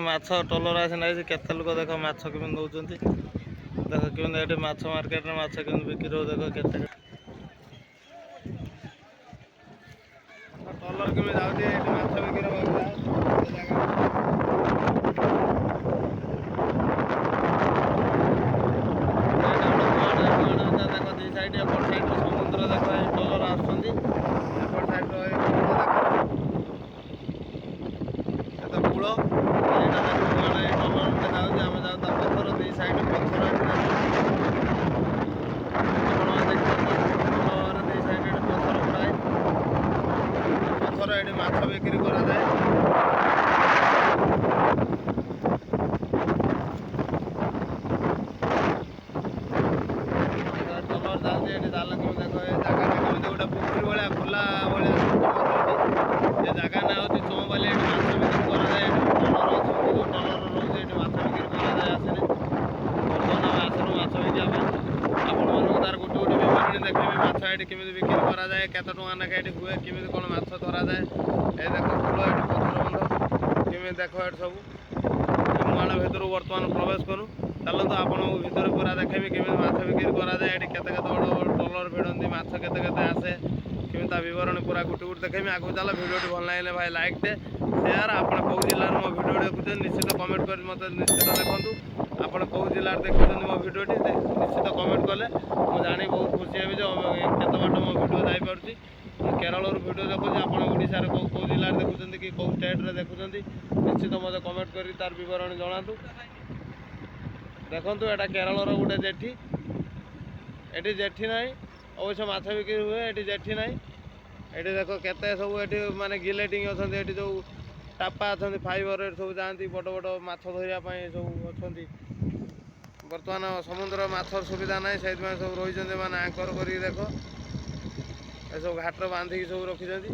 ମାଛ ଟଲର ଆସି ନାହିଁ କେତେ ଲୋକ ଦେଖ ମାଛ କେମିତି ନଉଛନ୍ତି ଦେଖ କେମିତି ଏଠି ମାଛ ମାର୍କେଟରେ ମାଛ କେମିତି ବିକ୍ରି ହଉ ଦେଖ କେତେ ଟଲର କେମିତି ଯାଉଛି ଏଠି ମାଛ ବିକ୍ରି ହଉଛି ଦେଖ ଦି ସାଇଡ୍ ଏପଟ ସାଇଡ୍ ସମୁଦ୍ର ଦେଖ ଏ ଟଲର ଆସୁଛନ୍ତି ଏପଟ ସାଇଡ୍ କୂଳ ଏଇଟା ଦେଖ କୁଆଡ଼େ ଏ ଟଲରଟେ ଯାଉଛି ଆମେ ଯାଉ ତା ପଥର ଦି ସାଇଡ୍ ପଥର ଆପଣମାନେ ଦେଖିଛନ୍ତି ଟଲର ଦି ସାଇଡ୍ ଏଠି ପଥର ଗୁଡ଼ାଏ ପଥର ଏଠି ମାଛ ବିକ୍ରି କରାଯାଏ ଟଲର ଯାଉଛି ଏଠି ଜାଲ କେମିତି ଦେଖ ଏ ଜାଗାଟା କେମିତି ଗୋଟେ ପୋଖରୀ ଭଳିଆ ଖୋଲା ଭଳିଆ ଏ ଜାଗା ନାଁ ହେଉଛି ଚଉବାଲି ଏଠି ମାଛ ବିକ୍ରି କରାଯାଏ ଏଠି ଟଲର ଅଛନ୍ତି ଯେଉଁ ଟଲର ରହୁଛି ଏଠି ମାଛ ବିକ୍ରି କରାଯାଏ ଆସିଲେ ବର୍ତ୍ତମାନ ଆମେ ଆସିଲୁ ମାଛ ବିକିବା ପାଇଁ ଆପଣମାନଙ୍କୁ ତାର ଗୋଟେ ଗୋଟେ ବିବରଣୀ ଦେଖେଇବି ମାଛ ଏଠି କେମିତି ବିକ୍ରି କରାଯାଏ କେତେ ଟଙ୍କା ଲେଖା ଏଠି ହୁଏ କେମିତି କ'ଣ ମାଛ ଧରାଯାଏ ଏ ଦେଖ କୂଳ ଏଠି ପଥର ବନ୍ଧ କେମିତି ଦେଖ ଏଠି ସବୁ ମୁହାଣ ଭିତରୁ ବର୍ତ୍ତମାନ ପ୍ରବେଶ କରୁ ଚାଲନ୍ତୁ ଆପଣଙ୍କୁ ଭିତରେ ପୁରା ଦେଖେଇବି କେମିତି ମାଛ ବିକ୍ରି କରାଯାଏ ଏଠି କେତେ କେତେ ବଡ଼ ବଡ଼ ଟଲର ଭିଡ଼ନ୍ତି ମାଛ କେତେ କେତେ ଆସେ କେମିତି ତା ବିବରଣୀ ପୁରା ଗୋଟେ ଗୋଟେ ଦେଖେଇବି ଆଗକୁ ଚାଲ ଭିଡ଼ିଓଟି ଭଲ ଲାଗିଲେ ଭାଇ ଲାଇକ୍ଟେ ସେୟାର ଆପଣ କେଉଁ ଜିଲ୍ଲାରୁ ମୋ ଭିଡ଼ିଓଟି ଦେଖୁଛନ୍ତି ନିଶ୍ଚିତ କମେଣ୍ଟ କରି ମୋତେ ନିଶ୍ଚିତ ଦେଖନ୍ତୁ ଆପଣ କେଉଁ ଜିଲ୍ଲାରେ ଦେଖୁଛନ୍ତି ମୋ ଭିଡ଼ିଓଟି ନିଶ୍ଚିତ କମେଣ୍ଟ କଲେ ମୁଁ ଜାଣି ବହୁତ ଖୁସି ହେବି ଯେ କେତେ ବାଟ ମୋ ଭିଡ଼ିଓ ଯାଇପାରୁଛି ମୁଁ କେରଳରୁ ଭିଡ଼ିଓ ଦେଖୁଛି ଆପଣ ଓଡ଼ିଶାରେ କେଉଁ ଜିଲ୍ଲାରେ ଦେଖୁଛନ୍ତି କି କେଉଁ ଷ୍ଟେଟ୍ରେ ଦେଖୁଛନ୍ତି ନିଶ୍ଚିତ ମୋତେ କମେଣ୍ଟ କରି ତାର ବିବରଣୀ ଜଣାନ୍ତୁ ଦେଖନ୍ତୁ ଏଇଟା କେରଳର ଗୋଟେ ଜେଠି ଏଠି ଜେଠି ନାହିଁ ଅବଶ୍ୟ ମାଛ ବିକ୍ରି ହୁଏ ଏଠି ଜେଠି ନାହିଁ ଏଠି ଦେଖ କେତେ ସବୁ ଏଠି ମାନେ ଗିଲେଟିଂ ଅଛନ୍ତି ଏଠି ଯେଉଁ ଟାପା ଅଛନ୍ତି ଫାଇବର ଏଠି ସବୁ ଯାଆନ୍ତି ବଡ଼ ବଡ଼ ମାଛ ଧରିବା ପାଇଁ ସବୁ ଅଛନ୍ତି ବର୍ତ୍ତମାନ ସମୁଦ୍ର ମାଛର ସୁବିଧା ନାହିଁ ସେଇଥିପାଇଁ ସବୁ ରହିଛନ୍ତି ମାନେ ଆଙ୍କର କରିକି ଦେଖ ଏସବୁ ଘାଟରେ ବାନ୍ଧିକି ସବୁ ରଖିଛନ୍ତି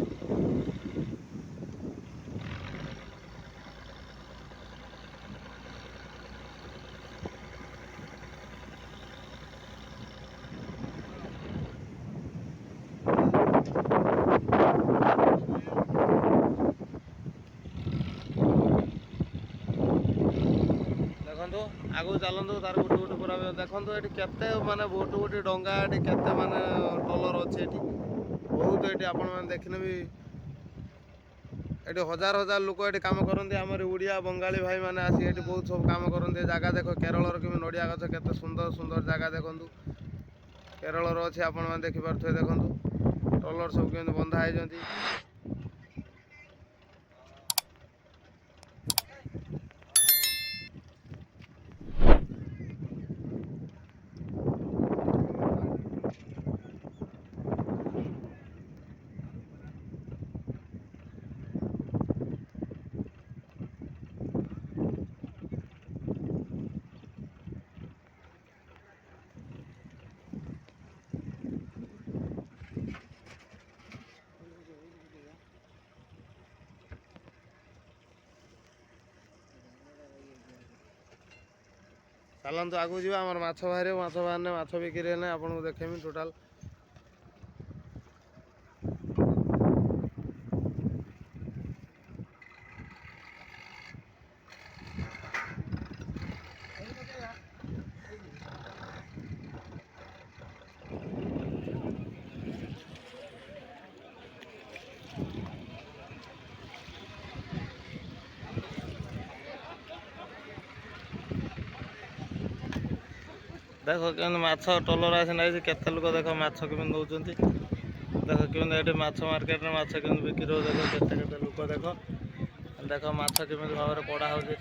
ଦେଖନ୍ତୁ ଆଗକୁ ଚାଲନ୍ତୁ ତାର ଗୋଟେ ଗୋଟେ ପୁରା ଦେଖନ୍ତୁ ଏଠି କେତେ ମାନେ ଗୋଟେ ଗୋଟେ ଡଙ୍ଗା ଏଠି କେତେ ମାନେ ଟଲର ଅଛି ଏଠି ବହୁତ ଏଠି ଆପଣମାନେ ଦେଖିଲେ ବି ଏଠି ହଜାର ହଜାର ଲୋକ ଏଠି କାମ କରନ୍ତି ଆମର ଓଡ଼ିଆ ବଙ୍ଗାଳୀ ଭାଇମାନେ ଆସି ଏଠି ବହୁତ ସବୁ କାମ କରନ୍ତି ଏ ଜାଗା ଦେଖ କେରଳର କେମିତି ନଡ଼ିଆ ଗଛ କେତେ ସୁନ୍ଦର ସୁନ୍ଦର ଜାଗା ଦେଖନ୍ତୁ କେରଳର ଅଛି ଆପଣମାନେ ଦେଖିପାରୁଥିବେ ଦେଖନ୍ତୁ ଟଲର ସବୁ କେମିତି ବନ୍ଧା ହେଇଛନ୍ତି ଚାଲନ୍ତୁ ଆଗକୁ ଯିବା ଆମର ମାଛ ବାହାରିବ ମାଛ ବାହାରିଲେ ମାଛ ବିକ୍ରି ହେଲେ ଆପଣଙ୍କୁ ଦେଖେଇବି ଟୋଟାଲ ଦେଖ କେମିତି ମାଛ ଟଲର ଆସି ନାହିଁ କେତେ ଲୋକ ଦେଖ ମାଛ କେମିତି ନଉଛନ୍ତି ଦେଖ କେମିତି ଏଠି ମାଛ ମାର୍କେଟରେ ମାଛ କେମିତି ବିକ୍ରି ହଉ ଦେଖ କେତେ କେତେ ଲୋକ ଦେଖ ଦେଖ ମାଛ କେମିତି ଭାବରେ ପଡ଼ା ହେଉଛି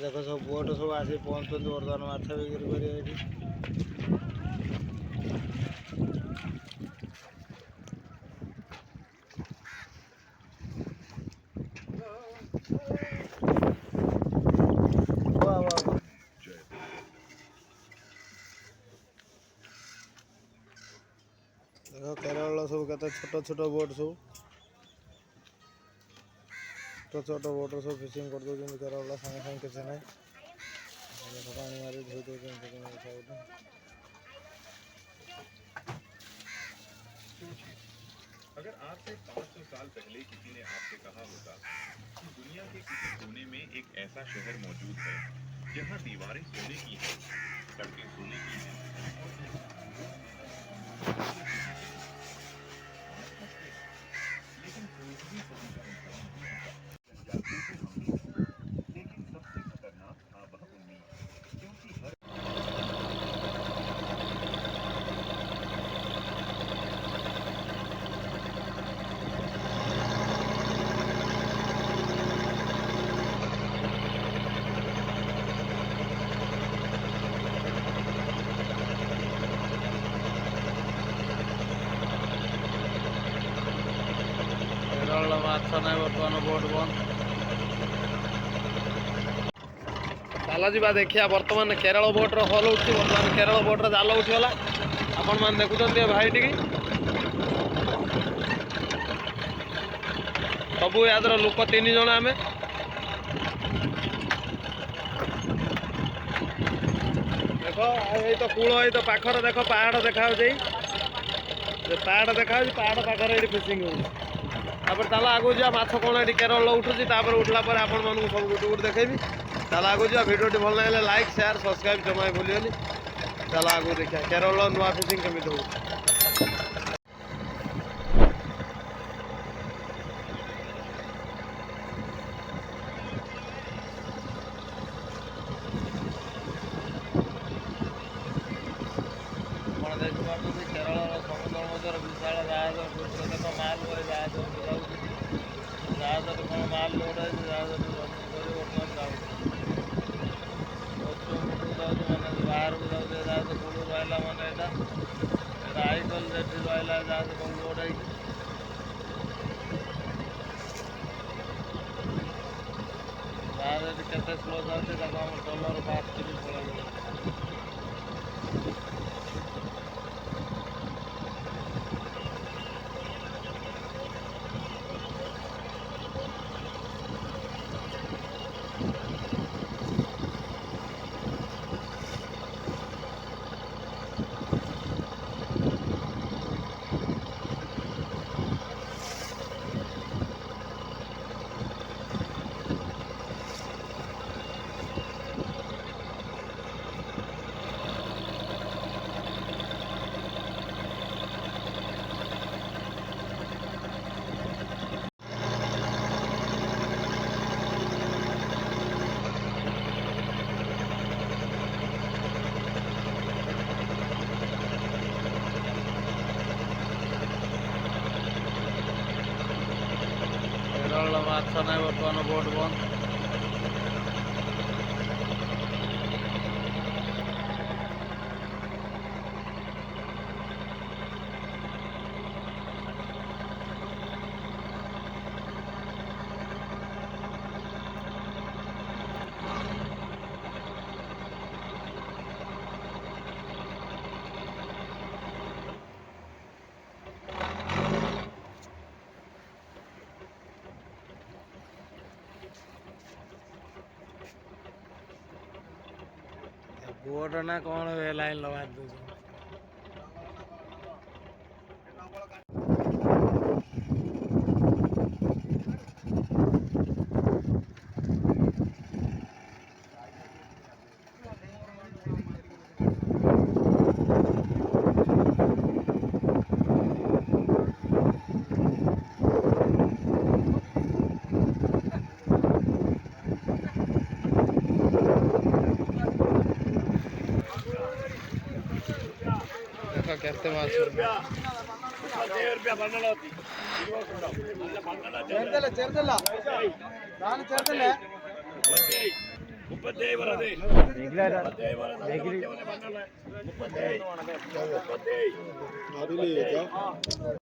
ଦେଖ ସବୁ ବୋଟ୍ ସବୁ ଆସି ପହଞ୍ଚୁଛନ୍ତି ବର୍ତ୍ତମାନ ମାଛ ବିକ୍ରି କରିବେ ଏଠି। ଦେଖ କେରଳ ସବୁ କେତେ ଛୋଟ ଛୋଟ ବୋଟ୍ ସବୁ ଛୋଟ ଛୋଟ ବୋଟ୍ରେ ସବୁ ଫିସିଂ କରିଦେଉଛନ୍ତି କେରଳ ସାଙ୍ଗେ ସାଙ୍ଗେ କିଛି ନାହିଁ ପାଣି ମାରି ଧୋଇ ଦେଉଛନ୍ତି। अगर आज से 500 साल पहले किसी ने आपसे कहा होता कि दुनिया के किसी कोने में एक ऐसा शहर मौजूद है जहां दीवारें सोने की हैं, सड़कें सोने की हैं, लेकिन कोई भी कभी जाते थे हम, लेकिन सबसे खतरनाक था वह उम्मीद, क्योंकि हर କେରଳ ମାଛ ନାହିଁ ବର୍ତ୍ତମାନ ବୋଟ୍ ବନ୍ଦ। ଚାଲ ଯିବା ଦେଖିବା ବର୍ତ୍ତମାନ କେରଳ ବୋଟ୍ର ହଲ୍ ଉଠୁଛି। ବର୍ତ୍ତମାନ କେରଳ ବୋଟ୍ର ଜାଲ ଉଠିଗଲା। ଆପଣମାନେ ଦେଖୁଛନ୍ତି ଏ ଭାଇଟିକି ସବୁ ୟାଦର ଲୋକ 3 ଜଣ ଆମେ। ଦେଖ ଏଇ ତ କୂଳ ଏଇ ତ ପାଖରେ ଦେଖ ପାହାଡ଼ ଦେଖାଯାଉଛି। ପାହାଡ଼ ଦେଖାଯାଉଛି ପାହାଡ଼ ପାଖରେ ଏଇଠି ଫିସିଂ ହେଉଛି। ତାପରେ ଚାଲ ଆଗକୁ ଯିବା ମାଛ କ'ଣ ଏଠି କେରଳ ଉଠୁଛି। ତାପରେ ଉଠିଲା ପରେ ଆପଣମାନଙ୍କୁ ସବୁ ଗୋଟେ ଗୋଟେ ଦେଖେଇବି। ଚାଲ ଆଗକୁ ଯିବା। ଭିଡ଼ିଓଟି ଭଲ ଲାଗିଲେ ଲାଇକ୍ ସେୟାର ସବସ୍କ୍ରାଇବ୍ ଜମା ଭୁଲିବନି। ଚାଲ ଆଗକୁ ଦେଖିବା କେରଳ ନୂଆ ଫିସିଂ କେମିତି ହେଉଛି। ଆପଣ ଦେଖିପାରୁଛନ୍ତି କେରଳର ସମୁଦ୍ର ମଧ୍ୟରେ ବିଶାଳ ଜାହାଜ ଦେଖ ମାଲ ଭଳି ଜାହାଜ ଯାଉଛି। ଜାହାଜରେ କ'ଣ ମାଲ ଲୋଡ଼ ହେଇଛି ଜାହାଜରେ ରନିଂ କରି ବର୍ତ୍ତମାନ ଯାଉଛି। ପଶ୍ଚିମକୁ ଯାଉଛି ମାନେ ବାହାରକୁ ଯାଉଛି। ଏ ଜାହାଜ କୋଉଠୁ ରହିଲା ମାନେ ଏଇଟା ଆଇକଲ୍ ଏଠି ରହିଲା ଜାହାଜ କ'ଣ ଲୋଡ଼ ହେଇକି। ଜାହାଜ ଏଠି କେତେ ସ୍ଲୋ ଯାଉଛି ତାକୁ ଆମ ଟ୍ରଲର ପାସ୍ କରି ପଳାଇବ। କେରଳ ମାଛ ନାହିଁ ବର୍ତ୍ତମାନ ବୋଟ୍ ବନ୍ଦ। ବୋଟ୍ ନା କ'ଣ ଲାଇନ୍ ଲଗାଇ ଦେଉଛନ୍ତି। କେତେ ମାଛ देखिए